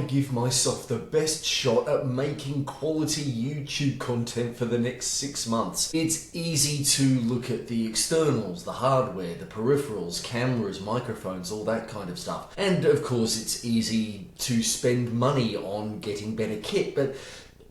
I give myself the best shot at making quality YouTube content for the next 6 months? It's easy to look at the externals, the hardware, the peripherals, cameras, microphones, all that kind of stuff. And of course it's easy to spend money on getting better kit, but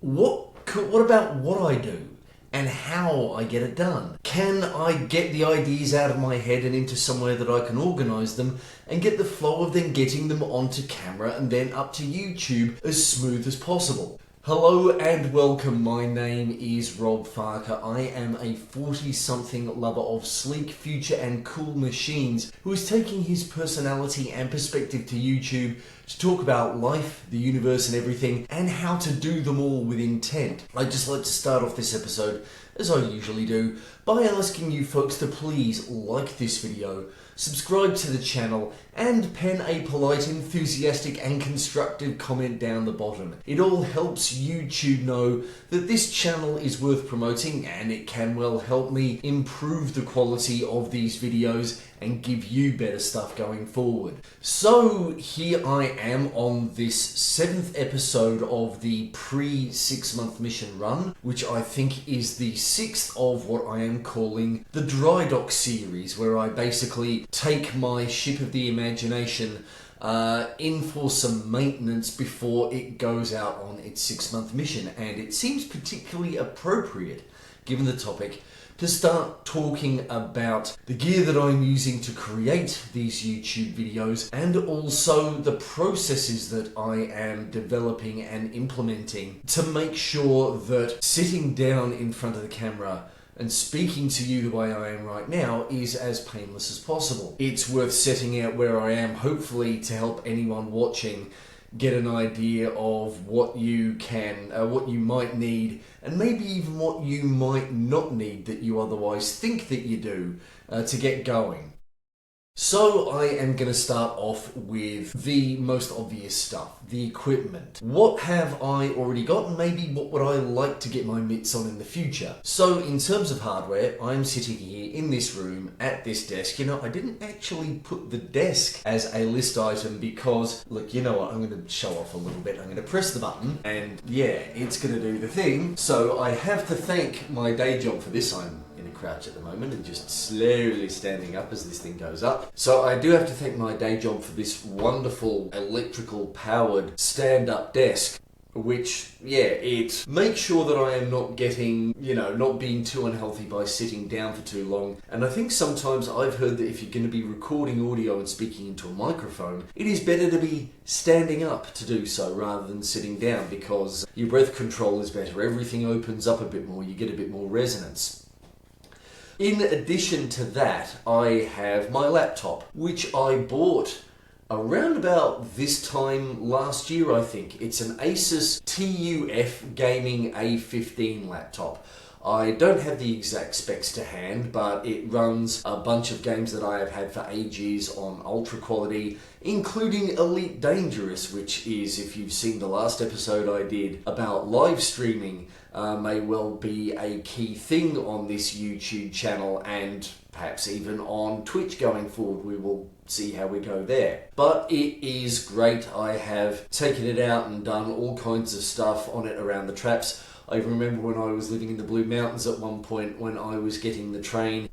what about what I do? And how I get it done? Can I get the ideas out of my head and into somewhere that I can organise them and get the flow of then getting them onto camera and then up to YouTube as smooth as possible? Hello and welcome, my name is Rob Farker. I am a 40-something lover of sleek, future and cool machines who is taking his personality and perspective to YouTube to talk about life, the universe and everything, and how to do them all with intent. I'd just like to start off this episode, as I usually do, by asking you folks to please like this video, subscribe to the channel, and pen a polite, enthusiastic and constructive comment down the bottom. It all helps YouTube know that this channel is worth promoting, and it can well help me improve the quality of these videos and give you better stuff going forward. So here I am on this 7th episode of the pre-6-month mission run, which I think is the 6th of what I am calling the Drydock series, where I basically take my ship of the imagination in for some maintenance before it goes out on its 6-month mission. And it seems particularly appropriate, given the topic, to start talking about the gear that I'm using to create these YouTube videos and also the processes that I am developing and implementing to make sure that sitting down in front of the camera and speaking to you the way I am right now is as painless as possible. It's worth setting out where I am, hopefully to help anyone watching get an idea of what you might need, and maybe even what you might not need that you otherwise think that you do to get going. So I am going to start off with the most obvious stuff, the equipment. What have I already got, and maybe what would I like to get my mitts on in the future? So in terms of hardware, I'm sitting here in this room at this desk. You know, I didn't actually put the desk as a list item because, look, you know what, I'm going to show off a little bit. I'm going to press the button and yeah, it's going to do the thing. So I have to thank my day job for this. I'm in a crouch at the moment and just slowly standing up as this thing goes up. So I do have to thank my day job for this wonderful electrical powered stand-up desk, which, yeah, it makes sure that I am not getting, not being too unhealthy by sitting down for too long. And I think sometimes I've heard that if you're going to be recording audio and speaking into a microphone, it is better to be standing up to do so rather than sitting down, because your breath control is better, everything opens up a bit more, you get a bit more resonance. In addition to that, I have my laptop, which I bought around about this time last year, I think. It's an Asus TUF Gaming A15 laptop. I don't have the exact specs to hand, but it runs a bunch of games that I have had for ages on ultra quality, including Elite Dangerous, which is, if you've seen the last episode I did about live streaming, may well be a key thing on this YouTube channel and perhaps even on Twitch going forward. We will see how we go there. But it is great. I have taken it out and done all kinds of stuff on it around the traps. I remember when I was living in the Blue Mountains at one point when I was getting the train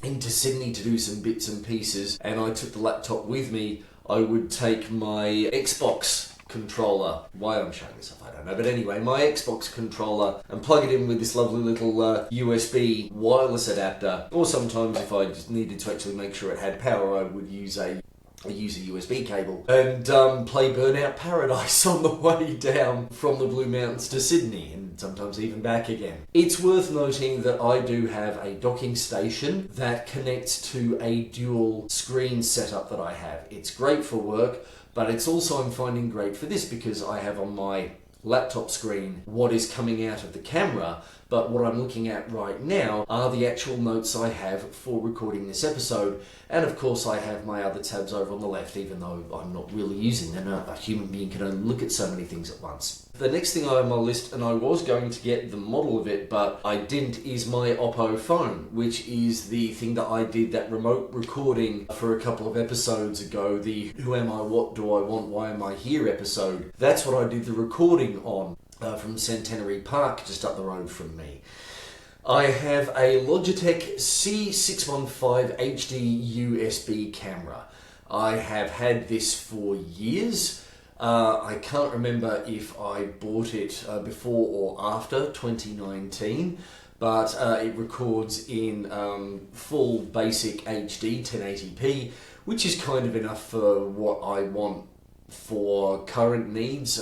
into Sydney to do some bits and pieces, and I took the laptop with me. I would take my Xbox controller, why I'm showing this off I don't know, but anyway, my Xbox controller, and plug it in with this lovely little USB wireless adapter, or sometimes if I just needed to actually make sure it had power, I would use a USB cable and play Burnout Paradise on the way down from the Blue Mountains to Sydney, and sometimes even back again. It's worth noting that I do have a docking station that connects to a dual screen setup that I have. It's great for work, but it's also, I'm finding, great for this because I have on my laptop screen what is coming out of the camera, but what I'm looking at right now are the actual notes I have for recording this episode. And of course I have my other tabs over on the left, even though I'm not really using them. A human being can only look at so many things at once. The next thing I have on my list, and I was going to get the model of it, but I didn't, is my Oppo phone, which is the thing that I did that remote recording for a couple of episodes ago, the Who Am I, What Do I Want, Why Am I Here episode. That's what I did the recording on from Centenary Park, just up the road from me. I have a Logitech C615 HD USB camera. I have had this for years. I can't remember if I bought it before or after 2019, but it records in full basic HD 1080p, which is kind of enough for what I want for current needs.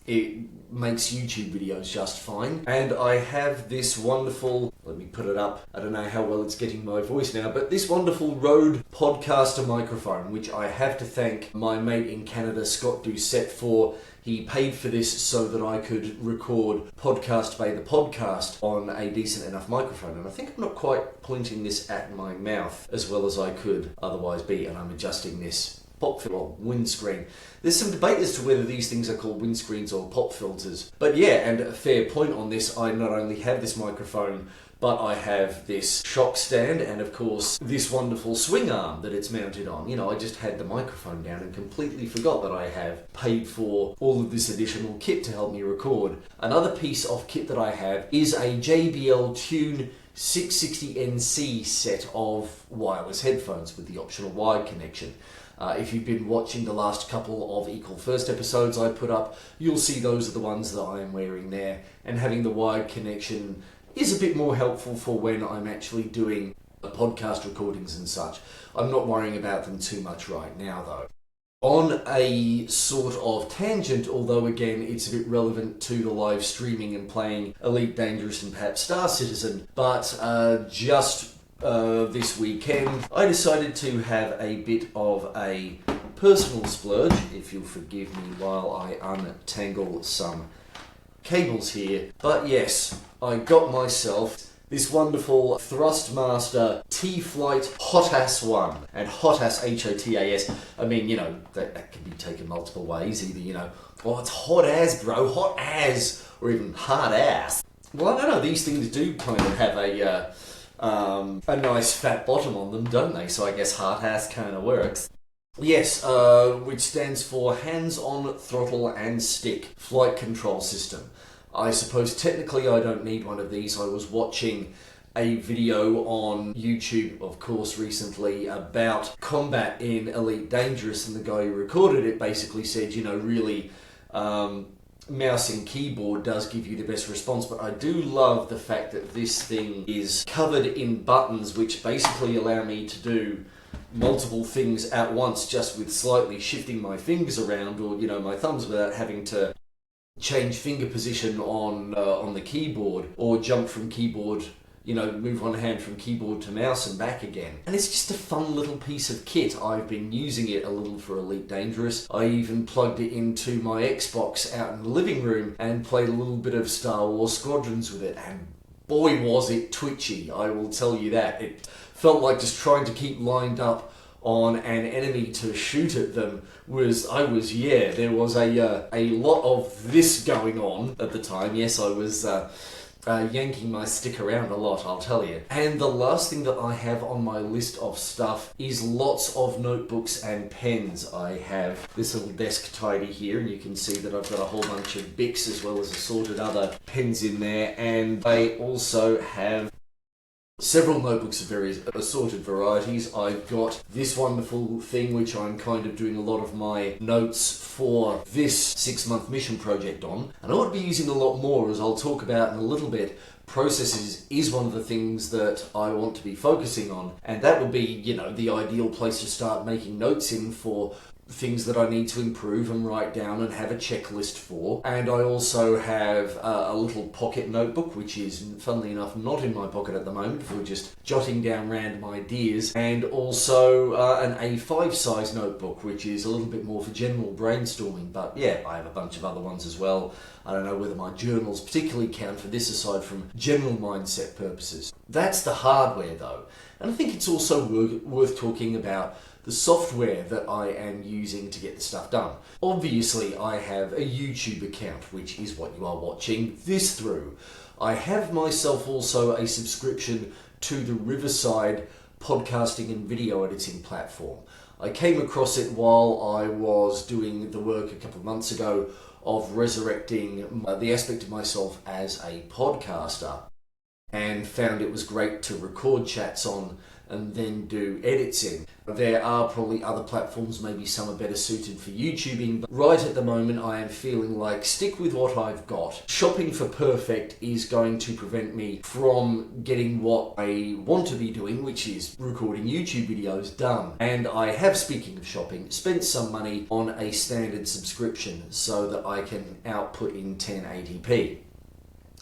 It makes YouTube videos just fine. And I have this wonderful, let me put it up, I don't know how well it's getting my voice now, but this wonderful Rode Podcaster microphone, which I have to thank my mate in Canada, Scott Doucette, for. He paid for this so that I could record Podcast Bay the podcast on a decent enough microphone. And I think I'm not quite pointing this at my mouth as well as I could otherwise be, and I'm adjusting this pop filter or windscreen. There's some debate as to whether these things are called windscreens or pop filters. But yeah, and a fair point on this, I not only have this microphone, but I have this shock stand and of course this wonderful swing arm that it's mounted on. You know, I just had the microphone down and completely forgot that I have paid for all of this additional kit to help me record. Another piece of kit that I have is a JBL Tune 660NC set of wireless headphones with the optional wired connection. If you've been watching the last couple of Equal First episodes I put up, you'll see those are the ones that I am wearing there, and having the wired connection is a bit more helpful for when I'm actually doing podcast recordings and such. I'm not worrying about them too much right now though. On a sort of tangent, although again it's a bit relevant to the live streaming and playing Elite Dangerous and perhaps Star Citizen, but this weekend I decided to have a bit of a personal splurge, if you'll forgive me while I untangle some cables here. But yes, I got myself this wonderful Thrustmaster T-Flight Hot-Ass 1. And Hot-Ass, H-O-T-A-S, I mean, you know, that can be taken multiple ways. Either, you know, oh, it's hot-as, bro, hot-as, or even hard-ass. Well, I don't know, these things do kind of have a nice fat bottom on them, don't they? So I guess hard-ass kind of works. Yes, which stands for Hands-on Throttle and Stick Flight Control System. I suppose technically I don't need one of these. I was watching a video on YouTube, of course, recently about combat in Elite Dangerous, and the guy who recorded it basically said, you know, really, mouse and keyboard does give you the best response, but I do love the fact that this thing is covered in buttons which basically allow me to do multiple things at once just with slightly shifting my fingers around, or, you know, my thumbs, without having to change finger position on the keyboard, or jump from keyboard, you know, move one hand from keyboard to mouse and back again. And it's just a fun little piece of kit. I've been using it a little for Elite Dangerous. I even plugged it into my Xbox out in the living room and played a little bit of Star Wars Squadrons with it, and boy was it twitchy, I will tell you that. It felt like just trying to keep lined up on an enemy to shoot at them there was a lot of this going on at the time. Yes, I was yanking my stick around a lot, I'll tell you. And the last thing that I have on my list of stuff is lots of notebooks and pens. I have this little desk tidy here, and you can see that I've got a whole bunch of Bics as well as assorted other pens in there, and I also have several notebooks of various assorted varieties. I've got this wonderful thing which I'm kind of doing a lot of my notes for this 6-month mission project on, and I want to be using a lot more, as I'll talk about in a little bit. Processes is one of the things that I want to be focusing on, and that would be, you know, the ideal place to start making notes in for things that I need to improve and write down and have a checklist for. And I also have a little pocket notebook, which is, funnily enough, not in my pocket at the moment for just jotting down random ideas, and also an A5 size notebook, which is a little bit more for general brainstorming. But yeah, I have a bunch of other ones as well. I don't know whether my journals particularly count for this aside from general mindset purposes. That's the hardware though. And I think it's also worth talking about the software that I am using to get the stuff done. Obviously, I have a YouTube account, which is what you are watching this through. I have myself also a subscription to the Riverside podcasting and video editing platform. I came across it while I was doing the work a couple of months ago of resurrecting the aspect of myself as a podcaster, and found it was great to record chats on and then do edits in. There are probably other platforms, maybe some are better suited for YouTubing, but right at the moment I am feeling like stick with what I've got. Shopping for perfect is going to prevent me from getting what I want to be doing, which is recording YouTube videos, done. And I have, speaking of shopping, spent some money on a standard subscription so that I can output in 1080p.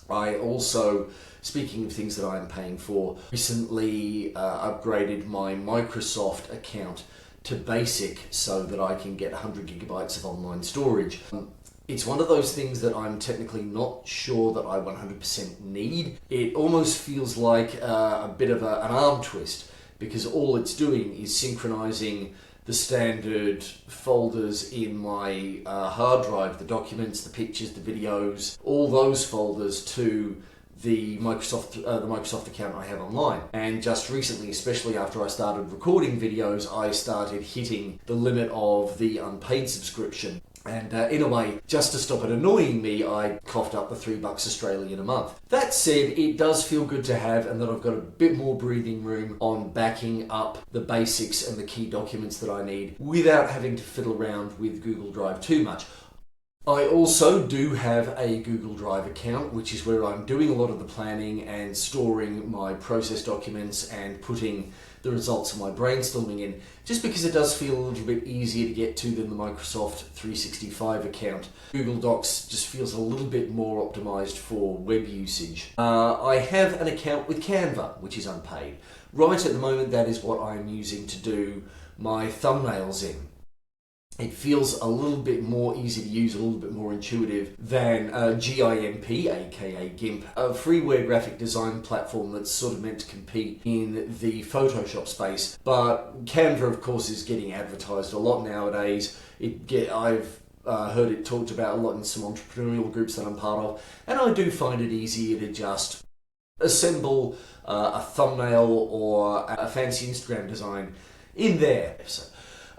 I also, speaking of things that I'm paying for, recently upgraded my Microsoft account to basic so that I can get 100 gigabytes of online storage. It's one of those things that I'm technically not sure that I 100% need. It almost feels like a bit of an arm twist, because all it's doing is synchronizing the standard folders in my hard drive, the documents, the pictures, the videos, all those folders to the Microsoft account I have online. And just recently, especially after I started recording videos, I started hitting the limit of the unpaid subscription. And in a way, just to stop it annoying me, I coughed up the $3 Australian a month. That said, it does feel good to have, and that I've got a bit more breathing room on backing up the basics and the key documents that I need without having to fiddle around with Google Drive too much. I also do have a Google Drive account, which is where I'm doing a lot of the planning and storing my process documents and putting the results of my brainstorming in, just because it does feel a little bit easier to get to than the Microsoft 365 account. Google Docs just feels a little bit more optimized for web usage. I have an account with Canva, which is unpaid. Right at the moment, that is what I'm using to do my thumbnails in. It feels a little bit more easy to use, a little bit more intuitive than GIMP, aka GIMP, a freeware graphic design platform that's sort of meant to compete in the Photoshop space. But Canva, of course, is getting advertised a lot nowadays. I've heard it talked about a lot in some entrepreneurial groups that I'm part of, and I do find it easier to just assemble a thumbnail or a fancy Instagram design in there. So,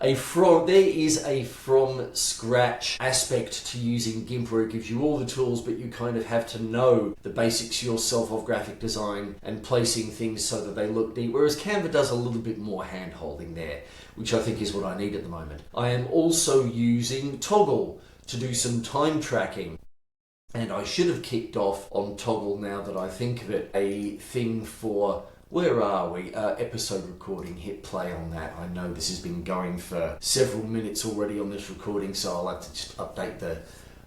there is a from scratch aspect to using GIMP where it gives you all the tools, but you kind of have to know the basics yourself of graphic design and placing things so that they look neat, whereas Canva does a little bit more hand holding there, which I think is what I need at the moment. I am also using Toggle to do some time tracking. And I should have kicked off on Toggle, now that I think of it, a thing for, where are we? Episode recording, hit play on that. I know this has been going for several minutes already on this recording, so I'll have to just update the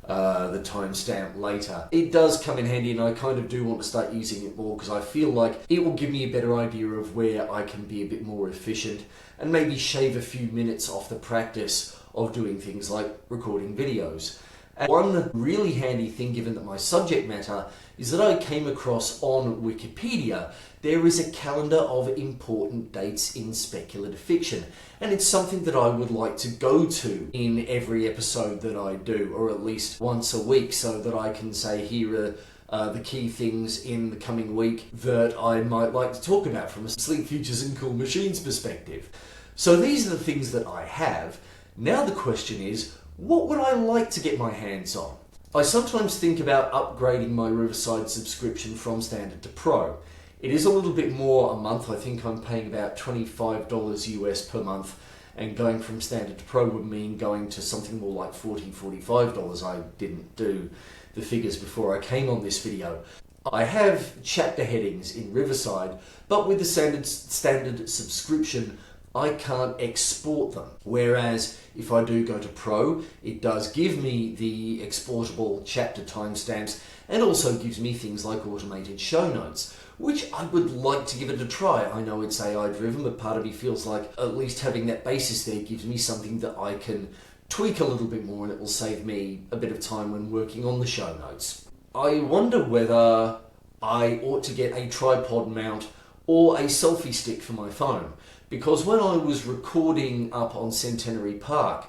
timestamp later. It does come in handy, and I kind of do want to start using it more because I feel like it will give me a better idea of where I can be a bit more efficient and maybe shave a few minutes off the practice of doing things like recording videos. And one really handy thing, given that my subject matter, is that I came across on Wikipedia, there is a calendar of important dates in speculative fiction. And it's something that I would like to go to in every episode that I do, or at least once a week, so that I can say, here are the key things in the coming week that I might like to talk about from a Sleek Futures and Cool Machines perspective. So these are the things that I have. Now the question is, what would I like to get my hands on? I sometimes think about upgrading my Riverside subscription from Standard to Pro. It is a little bit more a month. I think I'm paying about $25 US per month, and going from Standard to Pro would mean going to something more like $40, $45. I didn't do the figures before I came on this video. I have chapter headings in Riverside, but with the standard subscription, I can't export them. Whereas if I do go to Pro, it does give me the exportable chapter timestamps and also gives me things like automated show notes, which I would like to give it a try. I know it's AI driven, but part of me feels like at least having that basis there gives me something that I can tweak a little bit more, and it will save me a bit of time when working on the show notes. I wonder whether I ought to get a tripod mount or a selfie stick for my phone, because when I was recording up on Centenary Park,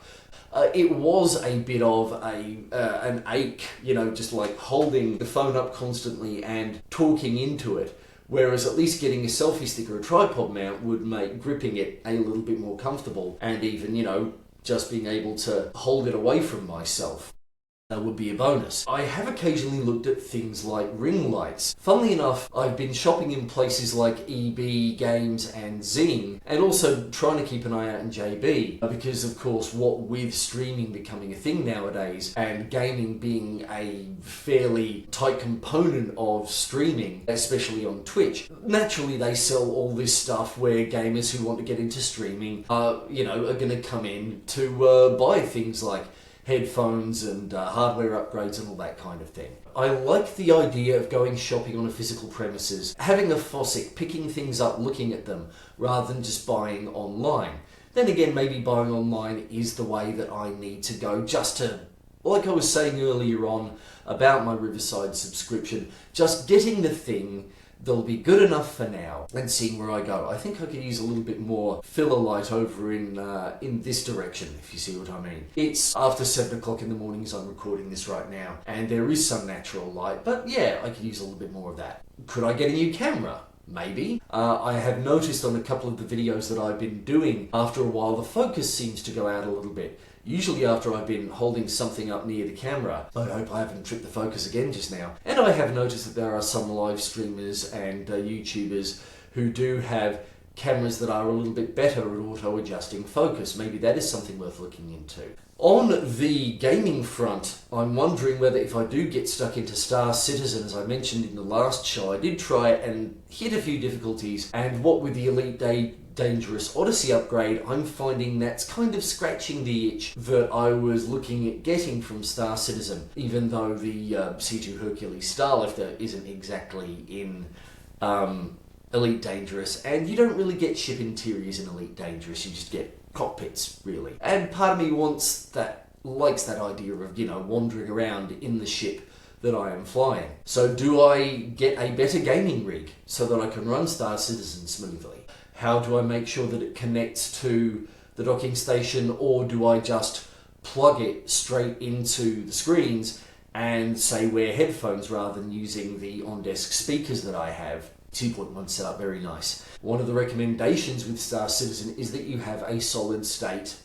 it was a bit of an ache, just like holding the phone up constantly and talking into it. Whereas at least getting a selfie stick or a tripod mount would make gripping it a little bit more comfortable, and even, just being able to hold it away from myself. That would be a bonus. I have occasionally looked at things like ring lights. Funnily enough, I've been shopping in places like EB Games and Zing, and also trying to keep an eye out in JB, because of course what with streaming becoming a thing nowadays, and gaming being a fairly tight component of streaming, especially on Twitch, naturally they sell all this stuff where gamers who want to get into streaming are going to come in to buy things like headphones and hardware upgrades and all that kind of thing. I like the idea of going shopping on a physical premises, having a faucet, picking things up, looking at them, rather than just buying online. Then again, maybe buying online is the way that I need to go, just to, like I was saying earlier on about my Riverside subscription, just getting the thing that'll be good enough for now and seeing where I go. I think I could use a little bit more filler light over in this direction, if you see what I mean. It's after 7 o'clock in the morning as I'm recording this right now, and there is some natural light, but yeah, I could use a little bit more of that. Could I get a new camera? Maybe. I have noticed on a couple of the videos that I've been doing, after a while the focus seems to go out a little bit. Usually after I've been holding something up near the camera. I hope I haven't tripped the focus again just now. And I have noticed that there are some live streamers and YouTubers who do have cameras that are a little bit better at auto-adjusting focus. Maybe that is something worth looking into. On the gaming front, I'm wondering whether if I do get stuck into Star Citizen, as I mentioned in the last show, I did try and hit a few difficulties, and what with the Elite Dangerous Odyssey upgrade, I'm finding that's kind of scratching the itch that I was looking at getting from Star Citizen, even though the C2 Hercules Starlifter isn't exactly in Elite Dangerous, and you don't really get ship interiors in Elite Dangerous, you just get cockpits, really. And part of me likes that idea of, wandering around in the ship that I am flying. So do I get a better gaming rig so that I can run Star Citizen smoothly? How do I make sure that it connects to the docking station, or do I just plug it straight into the screens and say wear headphones rather than using the on-desk speakers that I have? 2.1 setup, very nice. One of the recommendations with Star Citizen is that you have a solid state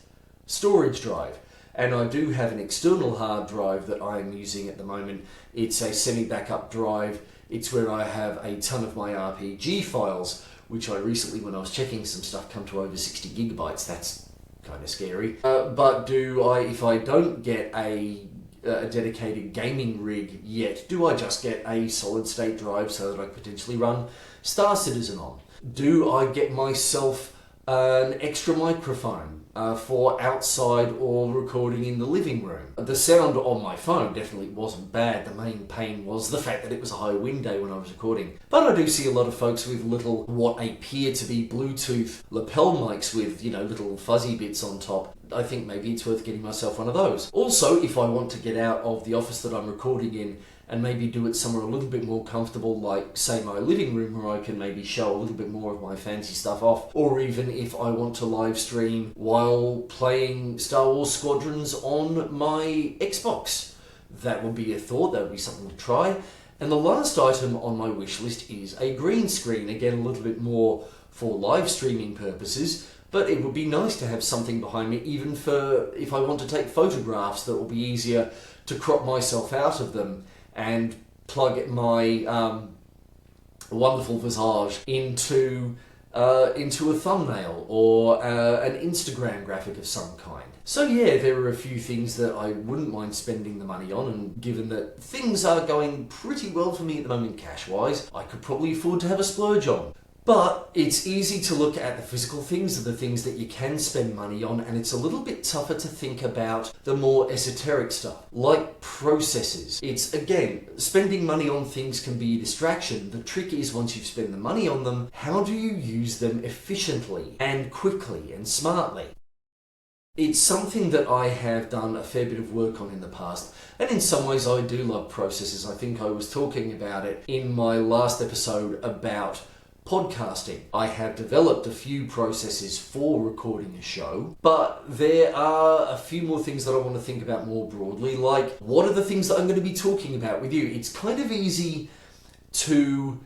storage drive. And I do have an external hard drive that I'm using at the moment. It's a semi-backup drive. It's where I have a ton of my RPG files, which I recently, when I was checking some stuff, come to over 60 gigabytes. That's kind of scary. But if I don't get a dedicated gaming rig yet, do I just get a solid state drive so that I could potentially run Star Citizen on? Do I get myself an extra microphone for outside or recording in the living room? The sound on my phone definitely wasn't bad. The main pain was the fact that it was a high wind day when I was recording. But I do see a lot of folks with little, what appear to be Bluetooth lapel mics with, little fuzzy bits on top. I think maybe it's worth getting myself one of those. Also, if I want to get out of the office that I'm recording in and maybe do it somewhere a little bit more comfortable, like, say, my living room, where I can maybe show a little bit more of my fancy stuff off, or even if I want to live stream while playing Star Wars Squadrons on my Xbox. That would be a thought, that would be something to try. And the last item on my wish list is a green screen, again a little bit more for live streaming purposes, but it would be nice to have something behind me, even for if I want to take photographs, that will be easier to crop myself out of them and plug my wonderful visage into a thumbnail or an Instagram graphic of some kind. So yeah, there are a few things that I wouldn't mind spending the money on, and given that things are going pretty well for me at the moment cash-wise, I could probably afford to have a splurge on. But it's easy to look at the physical things, the things that you can spend money on, and it's a little bit tougher to think about the more esoteric stuff, like processes. It's, again, spending money on things can be a distraction. The trick is, once you've spent the money on them, how do you use them efficiently and quickly and smartly? It's something that I have done a fair bit of work on in the past, and in some ways I do love processes. I think I was talking about it in my last episode about podcasting. I have developed a few processes for recording a show, but there are a few more things that I want to think about more broadly, like what are the things that I'm going to be talking about with you? It's kind of easy to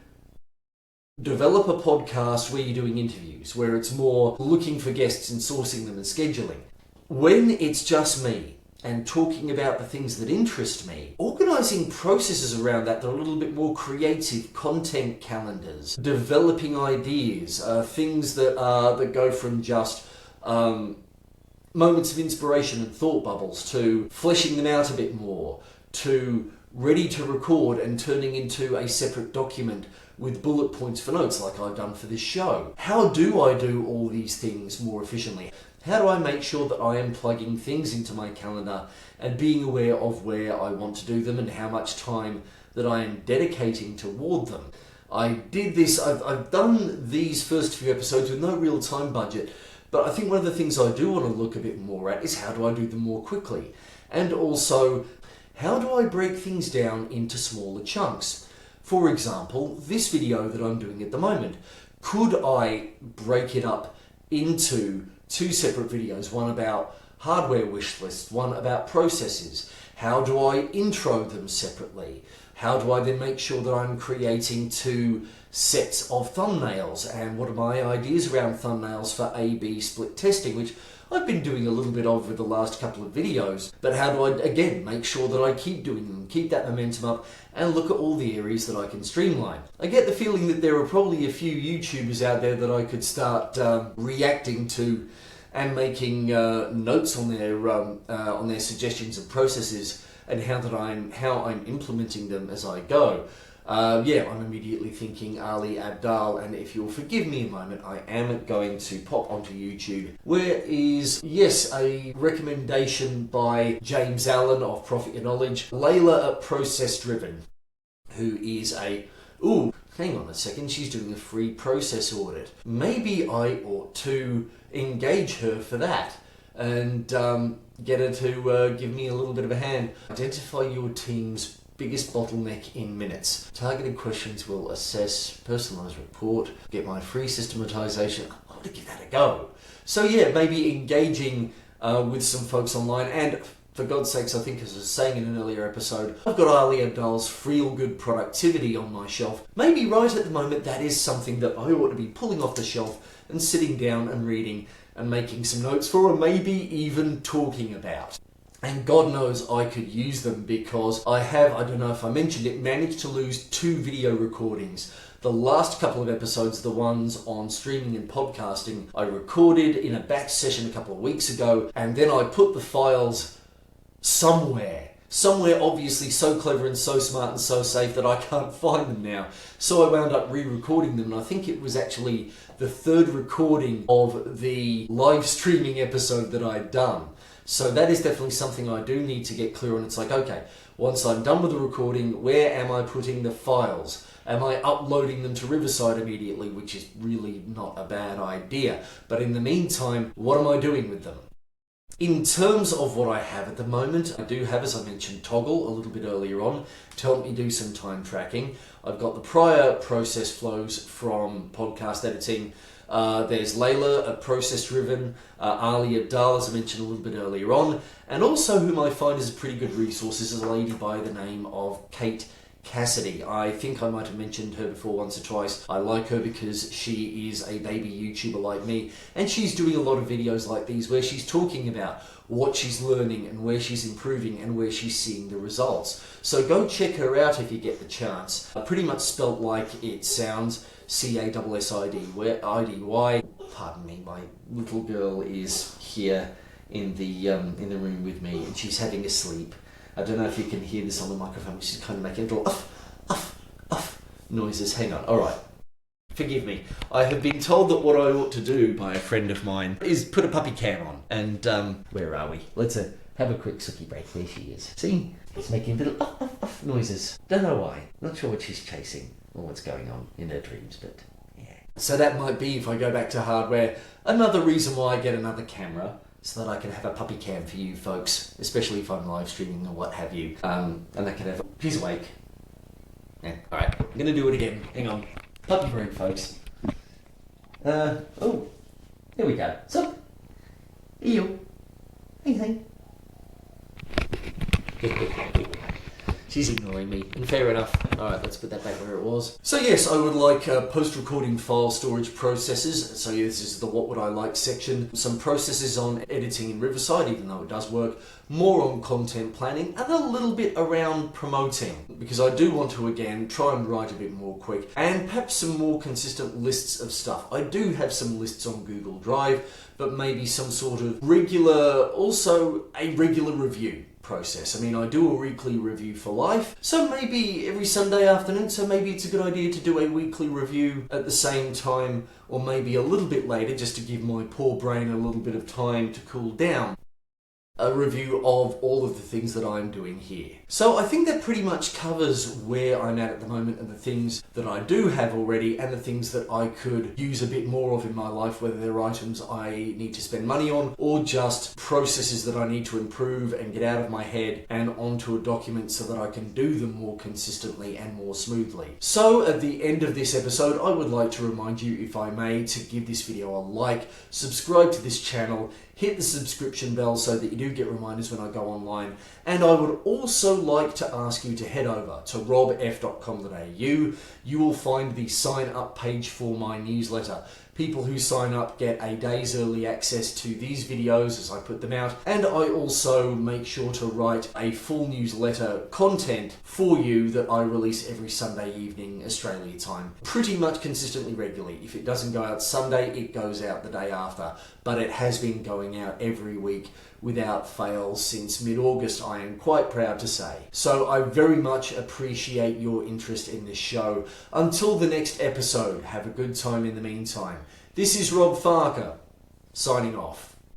develop a podcast where you're doing interviews, where it's more looking for guests and sourcing them and scheduling. When it's just me and talking about the things that interest me, organising processes around that are a little bit more creative, content calendars, developing ideas, things that go from just moments of inspiration and thought bubbles to fleshing them out a bit more, to ready to record and turning into a separate document with bullet points for notes like I've done for this show. How do I do all these things more efficiently? How do I make sure that I am plugging things into my calendar and being aware of where I want to do them and how much time that I am dedicating toward them? I did this, I've done these first few episodes with no real time budget, but I think one of the things I do want to look a bit more at is how do I do them more quickly? And also, how do I break things down into smaller chunks? For example, this video that I'm doing at the moment, could I break it up into two separate videos, one about hardware wish lists, one about processes? How do I intro them separately? How do I then make sure that I'm creating two sets of thumbnails? And what are my ideas around thumbnails for A/B split testing, which I've been doing a little bit of with the last couple of videos, but how do I, again, make sure that I keep doing them, keep that momentum up, and look at all the areas that I can streamline? I get the feeling that there are probably a few YouTubers out there that I could start reacting to and making notes on their suggestions and processes and how I'm implementing them as I go. I'm immediately thinking Ali Abdaal, and if you'll forgive me a moment, I am going to pop onto YouTube, where is, yes, a recommendation by James Allen of Profit Your Knowledge, Layla at Process Driven, who is hang on a second, she's doing a free process audit. Maybe I ought to engage her for that and get her to give me a little bit of a hand. Identify your team's biggest bottleneck in minutes. Targeted questions will assess, personalised report, get my free systematization. I want to give that a go. So yeah, maybe engaging with some folks online, and for God's sakes, I think as I was saying in an earlier episode, I've got Ali Abdaal's Feel Good Productivity on my shelf. Maybe right at the moment that is something that I ought to be pulling off the shelf and sitting down and reading and making some notes for, or maybe even talking about. And God knows I could use them, because I don't know if I mentioned it, managed to lose 2 video recordings. The last couple of episodes, the ones on streaming and podcasting, I recorded in a batch session a couple of weeks ago, and then I put the files somewhere obviously so clever and so smart and so safe that I can't find them now. So I wound up re-recording them, and I think it was actually the 3rd recording of the live streaming episode that I'd done. So that is definitely something I do need to get clear on. It's like, okay, once I'm done with the recording, where am I putting the files? Am I uploading them to Riverside immediately, which is really not a bad idea. But in the meantime, what am I doing with them? In terms of what I have at the moment, I do have, as I mentioned, Toggle a little bit earlier on to help me do some time tracking. I've got the prior process flows from podcast editing. There's Layla at Process Driven, Ali Abdaal, as I mentioned a little bit earlier on, and also whom I find is a pretty good resource is a lady by the name of Kate Cassidy. I think I might have mentioned her before once or twice. I like her because she is a baby YouTuber like me, and she's doing a lot of videos like these where she's talking about what she's learning and where she's improving and where she's seeing the results. So go check her out if you get the chance. Pretty much spelt like it sounds, C-A-S-S-I-D, where I-D-Y. Pardon me, my little girl is here in the room with me, and she's having a sleep. I don't know if you can hear this on the microphone, which is kind of making little uff noises. Hang on, alright. Forgive me. I have been told that what I ought to do by a friend of mine is put a puppy cam on. And, where are we? Let's have a quick Sookie break. There she is. See? It's making little noises. Don't know why. Not sure what she's chasing or what's going on in her dreams, but yeah. So that might be, if I go back to hardware, another reason why I get another camera, so that I can have a puppy cam for you folks, especially if I'm live streaming or what have you. And I can have... She's awake. Yeah, alright. I'm going to do it again. Hang on. Puppy break, folks. Oh. Here we go. So. Ew. Hey. She's ignoring me, and fair enough. Alright, let's put that back where it was. So yes, I would like post-recording file storage processes. So this is the what would I like section. Some processes on editing in Riverside, even though it does work. More on content planning, and a little bit around promoting. Because I do want to, again, try and write a bit more quick. And perhaps some more consistent lists of stuff. I do have some lists on Google Drive, but maybe some sort of also a regular review process. I mean, I do a weekly review for life, so maybe every Sunday afternoon, so maybe it's a good idea to do a weekly review at the same time, or maybe a little bit later, just to give my poor brain a little bit of time to cool down. A review of all of the things that I'm doing here. So I think that pretty much covers where I'm at the moment and the things that I do have already and the things that I could use a bit more of in my life, whether they're items I need to spend money on or just processes that I need to improve and get out of my head and onto a document so that I can do them more consistently and more smoothly. So at the end of this episode, I would like to remind you, if I may, to give this video a like, subscribe to this channel, hit the subscription bell so that you do get reminders when I go online. And I would also like to ask you to head over to robf.com.au. You will find the sign up page for my newsletter. People who sign up get a day's early access to these videos as I put them out, and I also make sure to write a full newsletter content for you that I release every Sunday evening Australia time, pretty much consistently regularly. If it doesn't go out Sunday, it goes out the day after, but it has been going out every week without fail since mid-August, I am quite proud to say. So I very much appreciate your interest in this show. Until the next episode, have a good time in the meantime. This is Rob Farker, signing off.